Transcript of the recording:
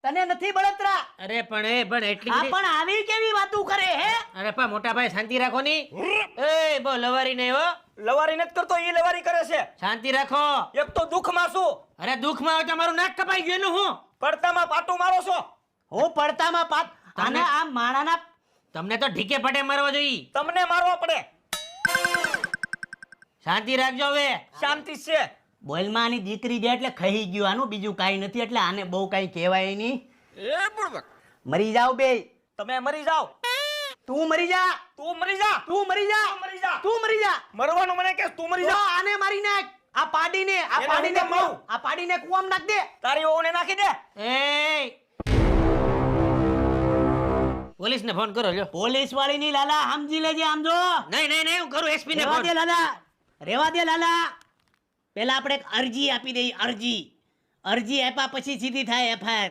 તને નથી બળતરા. અરે પણ એટલી આ બધી- પણ આવી કેવી વાતું કરે હે? અરે પણ મોટા ભાઈ શાંતિ રાખો ની. એ બહુ લવારી નહીં હો. લવારી નથી કરતો, ઈ લવારી કરે છે. શાંતિ રાખો. એક તો દુઃખમાં છું, અરે દુઃખમાં હોય તો મારું નાક કપાઈ ગયું એનું હું. પડતામાં પાટું મારો છો. હું પડતામાં પાત અને આ માણાના તમને તો ઢીકે પટે મારવા જોઈએ. તમને મારવા પડે. શાંતિ રાખજો હવે. શાંતિ છે. બોલમાં આની દીકરી છે એટલે ખાઈ ગયું આનું, બીજું કાંઈ નથી, એટલે આને બહુ કાંઈ કહેવાય નહીં. એ બુડબક, મરી જાવ બે. તમે મરી જાઓ. તું મરી જા. તું મરી જા. તું મરી જા. મરી જા. તું મરી જા. મરવાનું મને કે તું મરી તો જા. આને મારી નાખ. આ પાડીને હું કેમ મારું? આ પાડીને કૂવામાં નાખ દે. તારી વહુને નાખી દે. એ પોલીસને ફોન કરો લ્યો. પોલીસ વાળી ની લાલા સમજી લેજે. આમ જો નહીં હું કરું એસપી ને રેવા ફોન. દે લાલા, રેવા દે લાલા. પેલા આપણે એક અરજી આપી દઈએ. અરજી આપ્યા પછી સીધી થાય એફઆઈઆર.